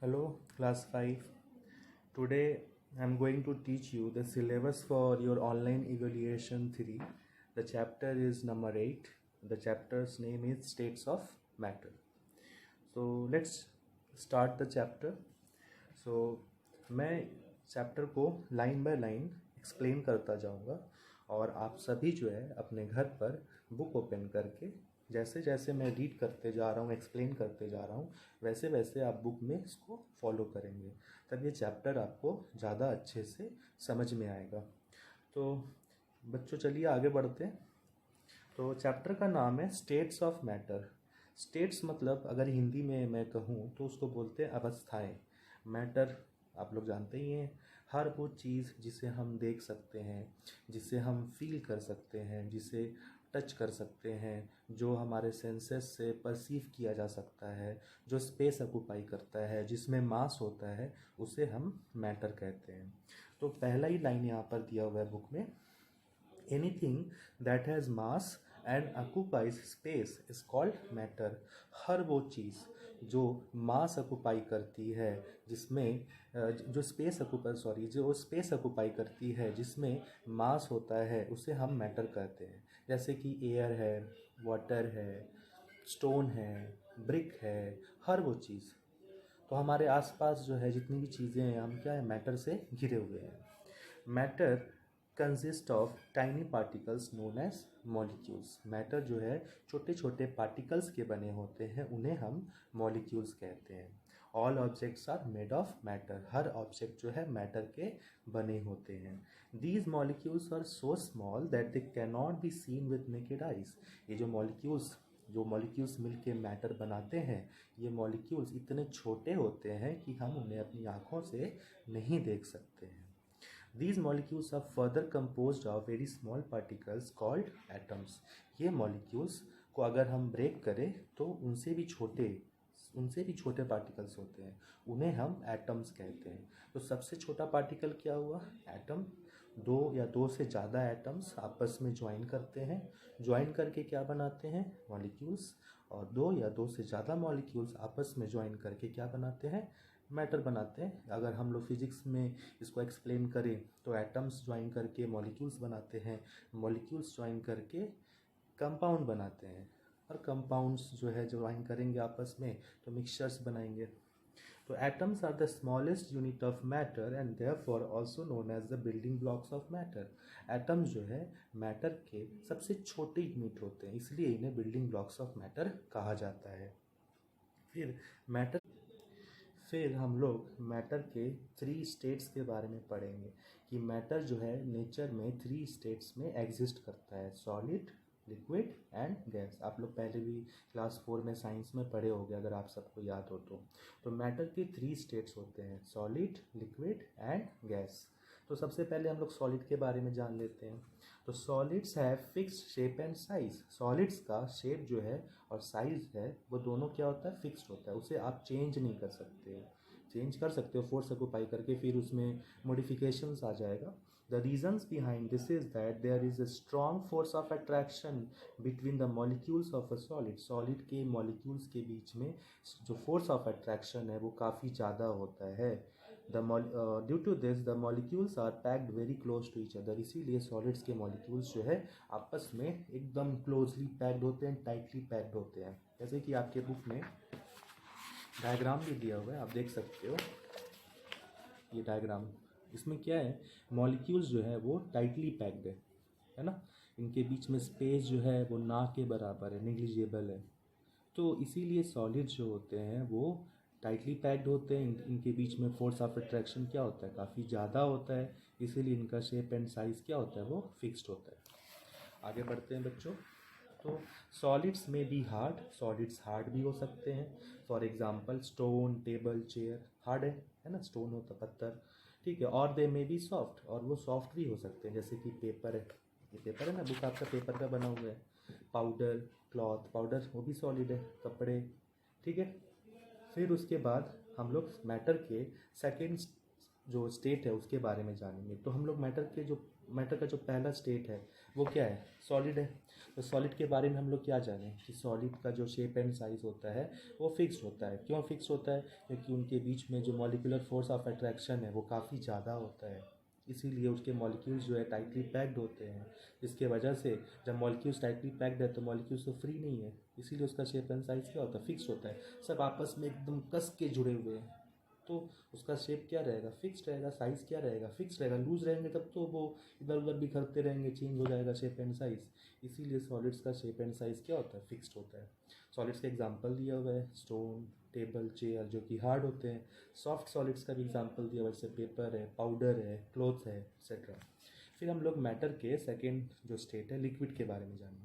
Hello, class 5. Today I'm going to teach you the syllabus for your online evaluation 3. The chapter is number 8. The chapter's name is States of Matter. So let's start the chapter. So मैं chapter को line by line explain करता जाऊंगा और आप सभी जो है अपने घर पर बुक ओपन करके जैसे जैसे मैं रीड करते जा रहा हूँ, एक्सप्लेन करते जा रहा हूँ, वैसे वैसे आप बुक में इसको फॉलो करेंगे, तब ये चैप्टर आपको ज़्यादा अच्छे से समझ में आएगा। तो बच्चों चलिए आगे बढ़ते हैं। तो चैप्टर का नाम है स्टेट्स ऑफ मैटर। स्टेट्स मतलब अगर हिंदी में मैं कहूँ तो उसको बोलते हैं अवस्थाएं। मैटर आप लोग जानते ही हैं, हर वो चीज़ जिसे हम देख सकते हैं, जिसे हम फील कर सकते हैं, जिसे टच कर सकते हैं, जो हमारे सेंसेस से परसीव किया जा सकता है, जो स्पेस ऑक्यूपाई करता है, जिसमें मास होता है, उसे हम मैटर कहते हैं। तो पहला ही लाइन यहाँ पर दिया हुआ है बुक में, anything that has mass and occupies space is called matter. हर वो चीज़ जो मास ऑक्यूपाई करती है, जिसमें जो स्पेस ऑक्यूपाई करती है, जिसमें मास होता है, उसे हम मैटर कहते हैं। जैसे कि एयर है, वाटर है, स्टोन है, ब्रिक है, हर वो चीज़। तो हमारे आसपास जो है जितनी भी चीज़ें हैं, हम क्या है, मैटर से घिरे हुए हैं। Matter consist of tiny particles known as molecules. Matter जो है छोटे छोटे पार्टिकल्स के बने होते हैं, उन्हें हम मॉलिक्यूल्स कहते हैं। All objects are made of matter. हर ऑब्जेक्ट जो है मैटर के बने होते हैं। These molecules are so small that they can not be seen with naked eyes. ये जो मॉलिक्यूल्स मिलके मैटर बनाते हैं, ये मॉलिक्यूल्स इतने छोटे होते हैं कि हम उन्हें अपनी आँखों से नहीं देख सकते हैं। These molecules are further composed of very small particles called atoms. ये molecules को अगर हम ब्रेक करें तो उनसे भी छोटे पार्टिकल्स होते हैं, उन्हें हम एटम्स कहते हैं। तो सबसे छोटा पार्टिकल क्या हुआ? एटम। दो या दो से ज़्यादा एटम्स आपस में ज्वाइन करते हैं, ज्वाइन करके क्या बनाते हैं? मॉलिक्यूल्स। और दो या दो से ज़्यादा मॉलिक्यूल्स आपस में ज्वाइन करके क्या बनाते हैं? मैटर बनाते हैं। अगर हम लोग फिजिक्स में इसको एक्सप्लेन करें तो एटम्स ज्वाइन करके मॉलिक्यूल्स बनाते हैं, मॉलिक्यूल्स ज्वाइन करके कंपाउंड बनाते हैं, और कंपाउंड्स जो है ज्वाइन करेंगे आपस में तो मिक्सचर्स बनाएंगे। तो atoms are the smallest unit of matter and therefore also known as the building blocks of matter. Atoms जो है मैटर के सबसे छोटे यूनिट होते हैं, इसलिए इन्हें बिल्डिंग ब्लॉक्स ऑफ मैटर कहा जाता है। फिर हम लोग मैटर के 3 स्टेट्स के बारे में पढ़ेंगे कि मैटर जो है नेचर में 3 स्टेट्स में एग्जिस्ट करता है, सॉलिड, लिक्विड एंड गैस। आप लोग पहले भी क्लास 4 में साइंस में पढ़े होंगे, अगर आप सबको याद हो तो मैटर के 3 स्टेट्स होते हैं, सॉलिड, लिक्विड एंड गैस। तो सबसे पहले हम लोग सॉलिड के बारे में जान लेते हैं। तो solids have fixed shape and size. Solids का शेप जो है और साइज है वो दोनों क्या होता है? फिक्स्ड होता है, उसे आप चेंज नहीं कर सकते। चेंज कर सकते हो फोर्स ऑक्यूपाई करके, फिर उसमें मॉडिफिकेशंस आ जाएगा। The reasons behind this is that there is a strong force of attraction between the molecules of a solid. Solid के मॉलिक्यूल्स के बीच में जो फोर्स ऑफ अट्रैक्शन है वो काफ़ी ज़्यादा होता है। Due to this the molecules are packed very close to each other. इसीलिए सॉलिड्स के मॉलिक्यूल्स जो है आपस में एकदम क्लोजली पैक्ड होते हैं, टाइटली पैक्ड होते हैं। जैसे कि आपके बुक में डायग्राम भी दिया हुआ है, आप देख सकते हो ये डायग्राम। इसमें क्या है, मॉलिक्यूल्स जो है वो टाइटली पैक्ड है ना। इनके बीच में स्पेस जो है वो ना के बराबर है, नेग्लिजिबल है। तो इसीलिए सॉलिड्स जो होते हैं वो टाइटली पैक्ड होते हैं। इनके बीच में फोर्स ऑफ अट्रैक्शन क्या होता है? काफ़ी ज़्यादा होता है, इसीलिए इनका शेप एंड साइज़ क्या होता है? वो फिक्स्ड होता है। आगे बढ़ते हैं बच्चों। तो सॉलिड्स में भी हार्ड, सॉलिड्स हार्ड भी हो सकते हैं। For example stone, table, chair hard है ना, स्टोन होता पत्थर, ठीक है। और दे में भी सॉफ्ट, और वो सॉफ्ट भी हो सकते हैं, जैसे कि पेपर है। ये पेपर है ना, बुक आपका पेपर का बना हुआ है। पाउडर, क्लॉथ, पाउडर वो भी सॉलिड है, कपड़े, ठीक है। फिर उसके बाद हम लोग मैटर के सेकेंड जो स्टेट है उसके बारे में जानेंगे। तो हम लोग मैटर के जो मैटर का जो पहला स्टेट है वो क्या है, सॉलिड है। तो सॉलिड के बारे में हम लोग क्या जानें कि सॉलिड का जो शेप एंड साइज होता है वो फिक्स्ड होता है। क्यों फिक्स्ड होता है? क्योंकि उनके बीच में जो मॉलिक्यूलर फोर्स ऑफ अट्रैक्शन है वो काफ़ी ज़्यादा होता है, इसीलिए उसके मॉलिक्यूल्स जो है टाइटली पैक्ड होते हैं। इसके वजह से जब मॉलिक्यूल्स टाइटली पैक्ड है तो मॉलिक्यूल्स तो फ्री नहीं है, इसीलिए उसका शेप एंड साइज क्या होता है, फिक्स होता है। सब आपस में एकदम कस के जुड़े हुए हैं, तो उसका शेप क्या रहेगा, फिक्स्ड रहेगा। साइज़ क्या रहेगा, फिक्स रहेगा। लूज रहेंगे तब तो वो इधर उधर बिखरते रहेंगे, चेंज हो जाएगा शेप एंड साइज़। इसीलिए सॉलिड्स का शेप एंड साइज़ क्या होता है, फिक्स्ड होता है। सॉलिड्स का एग्जांपल दिया हुआ है स्टोन, टेबल, चेयर, जो कि हार्ड होते हैं। सॉफ्ट सॉलिड्स का भी एग्जांपल दिया हुआ है, जैसे पेपर है, पाउडर है, क्लॉथ है, एक्सेट्रा। फिर हम लोग मैटर के सेकेंड जो स्टेट है लिक्विड के बारे में जानेंगे।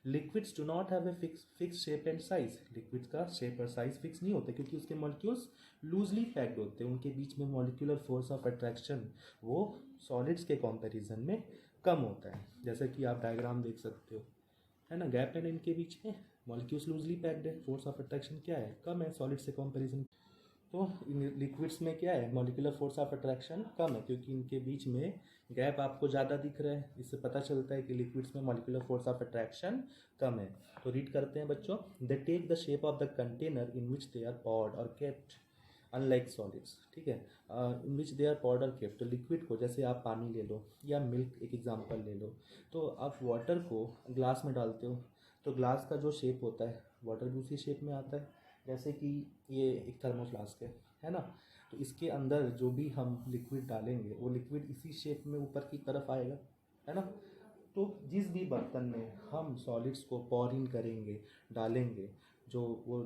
Liquids do not have a fix shape and size. Liquid का शेप और साइज फिक्स नहीं होता क्योंकि उसके मॉलिक्यूल्स लूजली पैक्ड होते हैं। उनके बीच में मॉलिक्यूलर फोर्स ऑफ अट्रैक्शन वो सॉलिड्स के कंपैरिजन में कम होता है। जैसे कि आप डायग्राम देख सकते हो, है ना, गैप है इनके बीच में, मॉलिक्यूल्स लूजली पैक्ड है, फोर्स ऑफ अट्रैक्शन क्या है, कम है सॉलिड से कंपैरिजन। तो लिक्विड्स में क्या है, मॉलिक्यूलर फोर्स ऑफ अट्रैक्शन कम है क्योंकि इनके बीच में गैप आपको ज़्यादा दिख रहा है। इससे पता चलता है कि लिक्विड्स में मॉलिक्यूलर फोर्स ऑफ अट्रैक्शन कम है। तो रीड करते हैं बच्चों। They take the shape of the container in which they are poured or kept unlike solids, ठीक है, इन which they are poured or kept. तो लिक्विड को, जैसे आप पानी ले लो या मिल्क एक एग्जांपल ले लो, तो आप वाटर को ग्लास में डालते हो तो ग्लास का जो शेप होता है वाटर भी उसी शेप में आता है। जैसे कि ये एक थर्मो फ्लास्क है ना, तो इसके अंदर जो भी हम लिक्विड डालेंगे वो लिक्विड इसी शेप में ऊपर की तरफ आएगा, है ना। तो जिस भी बर्तन में हम सॉलिड्स को पॉर इन करेंगे, डालेंगे, जो वो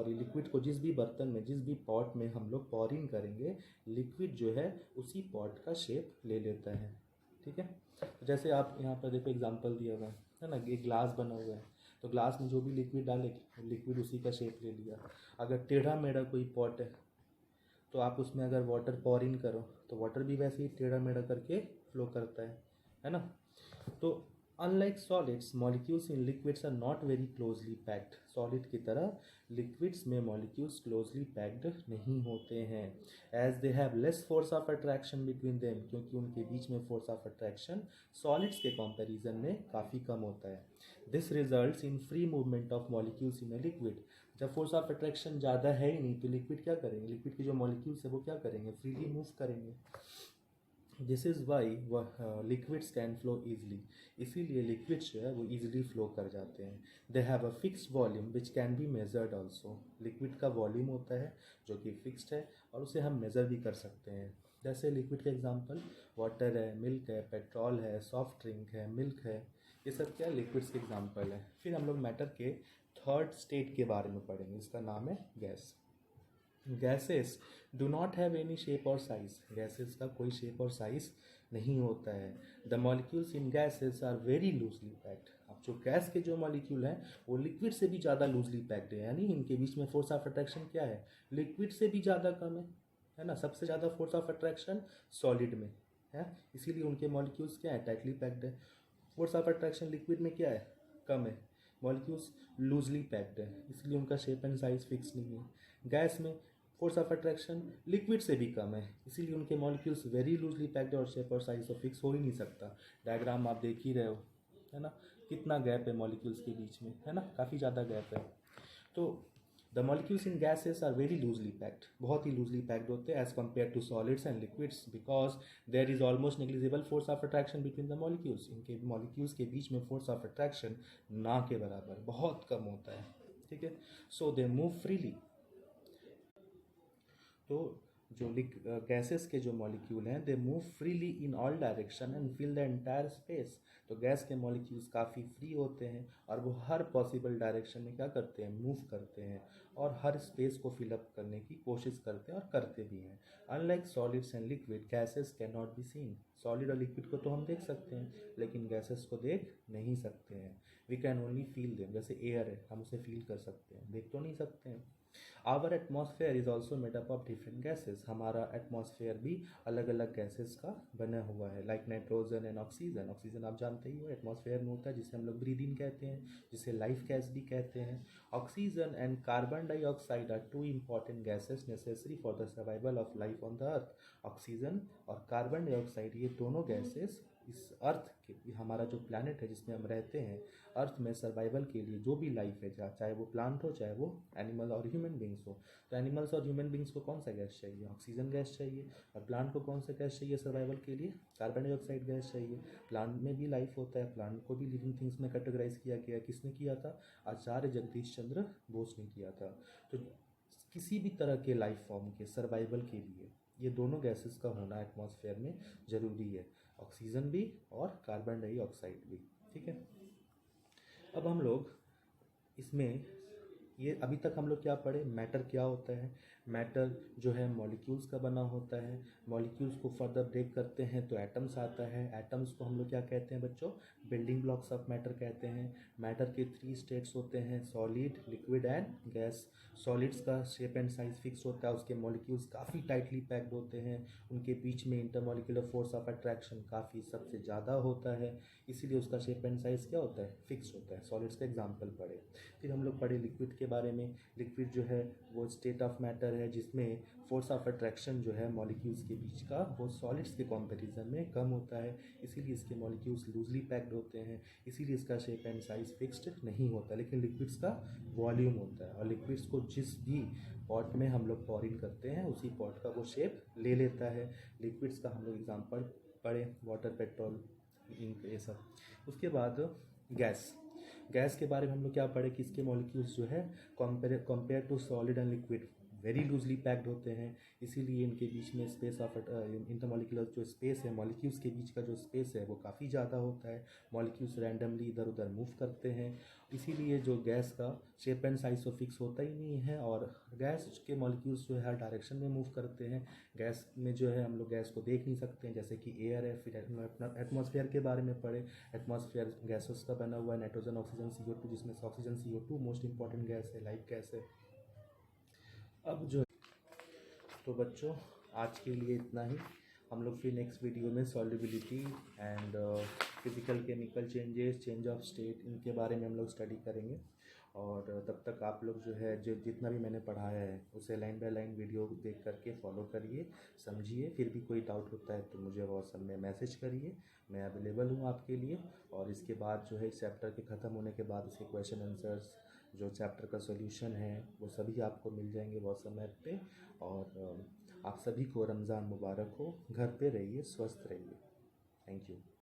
लिक्विड को जिस भी बर्तन में, जिस भी पॉट में हम लोग पॉर इन करेंगे, लिक्विड जो है उसी पॉट का शेप ले लेता है, ठीक है। तो जैसे आप यहाँ पर देखो एग्जांपल दिया हुआ है ना, एक ग्लास बना हुआ है, तो ग्लास में जो भी लिक्विड डालेंगे लिक्विड उसी का शेप ले लिया। अगर टेढ़ा मेढ़ा कोई पॉट है तो आप उसमें अगर वाटर पॉर इन करो तो वाटर भी वैसे ही टेढ़ा मेढ़ा करके फ्लो करता है ना। तो unlike solids, molecules in liquids are not very closely packed. Solid की तरह लिक्विड्स में मॉलिक्यूल्स क्लोजली पैक्ड नहीं होते हैं। As they have less force of attraction between them, क्योंकि उनके बीच में फोर्स ऑफ अट्रैक्शन सॉलिड्स के कंपैरिजन में काफ़ी कम होता है। This results in free movement of molecules in a liquid. जब फोर्स ऑफ अट्रैक्शन ज़्यादा है ही नहीं तो लिक्विड क्या करेंगे, लिक्विड के जो मॉलिक्यूल्स है वो क्या करेंगे, फ्रीली मूव करेंगे। This is why liquids can flow easily. इसीलिए लिक्विड्स जो है वो ईजिली फ्लो कर जाते हैं। They have a fixed volume which can be measured also. Liquid का वॉल्यूम होता है जो कि फिक्स्ड है और उसे हम मेज़र भी कर सकते हैं। जैसे लिक्विड के एग्जांपल वाटर है, मिल्क है, पेट्रोल है, सॉफ्ट ड्रिंक है, मिल्क है, ये सब क्या लिक्विड्स के एग्जांपल है। फिर हम लोग मैटर के थर्ड स्टेट के बारे में पढ़ेंगे, इसका नाम है gas. Gases do not have any shape और साइज। गैसेस का कोई शेप और साइज नहीं होता है। The molecules in gases are very loosely packed. अब जो गैस के जो मॉलिक्यूल हैं वो लिक्विड से भी ज़्यादा लूजली पैक्ड है, यानी इनके बीच में फोर्स ऑफ अट्रैक्शन क्या है, लिक्विड से भी ज़्यादा कम है ना। सबसे ज़्यादा फोर्स ऑफ अट्रैक्शन सॉलिड में है, इसीलिए उनके मॉलिक्यूल्स क्या है, टाइटली पैक्ड है। फोर्स ऑफ अट्रैक्शन लिक्विड में क्या है, कम है। मॉलिक्यूल्स लूजली पैक्ड है, इसलिए उनका शेप एंड साइज फिक्स नहीं है। गैस में फोर्स ऑफ अट्रैक्शन लिक्विड से भी कम है, इसीलिए उनके मॉलिक्यूल्स वेरी लूजली पैक्ड है और शेप और साइज तो फिक्स हो ही नहीं सकता। डायग्राम आप देख ही रहे हो, है ना, कितना गैप है मॉलिक्यूल्स के बीच में, है ना, काफ़ी ज़्यादा गैप है। तो the molecules in gases are very loosely packed, बहुत ही लूजली पैक्ड होते हैं as compare to solids and liquids, because there is almost negligible force of attraction between the molecules. इनके मॉलिक्यूल्स के बीच में फोर्स ऑफ अट्रैक्शन ना के बराबर बहुत कम होता है, ठीक है। So they move freely. तो जो गैसेस के जो मॉलिक्यूल हैं they move freely in all direction and fill the entire space. तो गैस के मॉलिक्यूल्स काफ़ी फ्री होते हैं और वो हर पॉसिबल डायरेक्शन में क्या करते हैं, मूव करते हैं और हर स्पेस को फिलअप करने की कोशिश करते हैं और करते भी हैं। Unlike solids and liquid, gases can not be scene. Solid और लिक्विड को तो हम देख सकते हैं लेकिन गैसेस को देख नहीं सकते हैं। We can only feel them. जैसे एयर है, हम उसे फील कर सकते हैं, देख तो नहीं सकते हैं। Our atmosphere is also made up of different gases. हमारा एटमॉस्फेयर भी अलग अलग गैसेज का बना हुआ है, like nitrogen and oxygen. Oxygen आप जानते ही हो एटमॉस्फेयर में होता है, जिसे हम लोग ब्रीद इन कहते हैं, जिसे लाइफ गैस भी कहते हैं। Oxygen and carbon dioxide are two important gases necessary for the survival of life on the earth. Oxygen और कार्बन डाइऑक्साइड ये दोनों गैसेज इस अर्थ के, हमारा जो प्लैनेट है जिसमें हम रहते हैं, अर्थ में सर्वाइवल के लिए जो भी लाइफ है, चाहे वो प्लांट हो चाहे वो एनिमल और ह्यूमन बींग्स हो, तो एनिमल्स और ह्यूमन बींग्स को कौन सा गैस चाहिए? ऑक्सीजन गैस चाहिए। और प्लांट को कौन सा गैस चाहिए सर्वाइवल के लिए? कार्बन डाइऑक्साइड गैस चाहिए। प्लांट में भी लाइफ होता है, प्लांट को भी लिविंग थिंग्स में कैटेगराइज किया गया। किसने किया था? आचार्य जगदीश चंद्र बोस ने किया था। तो किसी भी तरह के लाइफ फॉर्म के सर्वाइवल के लिए ये दोनों गैसेस का होना एटमॉस्फेयर में ज़रूरी है, ऑक्सीजन भी और कार्बन डाइऑक्साइड भी। ठीक है, अब हम लोग इसमें ये अभी तक हम लोग क्या पढ़े? मैटर क्या होता है? मैटर जो है मॉलिक्यूल्स का बना होता है। मॉलिक्यूल्स को फर्दर ब्रेक करते हैं तो एटम्स आता है। एटम्स को हम लोग क्या कहते हैं बच्चों? बिल्डिंग ब्लॉक्स ऑफ मैटर कहते हैं। मैटर के 3 स्टेट्स होते हैं, solid, liquid and gas. Solids का शेप एंड साइज फिक्स होता है, उसके मॉलिक्यूल्स काफ़ी टाइटली पैक्ड होते हैं, उनके बीच में इंटरमॉलिक्यूलर फोर्स ऑफ अट्रैक्शन काफ़ी सबसे ज़्यादा होता है, इसीलिए उसका शेप एंड साइज क्या होता है? फिक्स होता है। सॉलिड्स का एग्जाम्पल पढ़े। फिर हम लोग पढ़े लिक्विड के बारे में। लिक्विड जो है वो स्टेट ऑफ मैटर है जिसमें फोर्स ऑफ अट्रैक्शन जो है मॉलिक्यूल्स के बीच का वो सॉलिड्स के कंपैरिजन में कम होता है, इसीलिए इसके मॉलिक्यूल्स लूजली पैक्ड होते हैं, इसीलिए इसका शेप एंड साइज फिक्स्ड नहीं होता। लेकिन लिक्विड्स का वॉल्यूम होता है, और लिक्विड्स को जिस भी पॉट में हम लोग पॉरिंग करते हैं उसी पॉट का वो शेप ले लेता है। लिक्विड्स का हम लोग एग्जाम्पल पढ़े, वाटर, पेट्रोल, इंक, ये सब। उसके बाद गैस। गैस के बारे में हम लोग क्या पढ़े कि इसके मॉलिक्यूल्स जो है compare to solid and liquid very loosely packed होते हैं, इसीलिए इनके बीच में स्पेस ऑफ इंटरमॉलिक्यूलर जो स्पेस है, मॉलिक्यूल्स के बीच का जो स्पेस है वो काफ़ी ज़्यादा होता है। मॉलिक्यूल्स रैंडमली इधर उधर मूव करते हैं, इसीलिए जो गैस का शेप एंड साइज तो फिक्स होता ही नहीं है, और गैस के मॉलिक्यूल्स जो है हर डायरेक्शन में मूव करते हैं। गैस में जो है हम लोग गैस को देख नहीं सकते हैं, जैसे कि एयर है। फिर एटमॉस्फेयर के बारे में पढ़े। एटमॉस्फेयर गैसेस का बना हुआ है, नाइट्रोजन, ऑक्सीजन, CO2, जिसमें से oxygen CO2 most important gas है, लाइफ गैस है। अब जो तो बच्चों आज के लिए इतना ही। हम लोग फिर नेक्स्ट वीडियो में solubility and physical chemical changes, change of state, इनके बारे में हम लोग स्टडी करेंगे। और तब तक आप लोग जो है जो जितना भी मैंने पढ़ाया है उसे लाइन बाय लाइन वीडियो देख करके फॉलो करिए, समझिए। फिर भी कोई डाउट होता है तो मुझे व्हाट्सएप में मैसेज करिए, मैं अवेलेबल हूँ आपके लिए। और इसके बाद जो है इस चैप्टर के ख़त्म होने के बाद इसके क्वेश्चन आंसर्स, जो चैप्टर का सॉल्यूशन है वो सभी आपको मिल जाएंगे व्हाट्सएप पे। और आप सभी को रमज़ान मुबारक हो। घर पे रहिए, स्वस्थ रहिए। Thank you.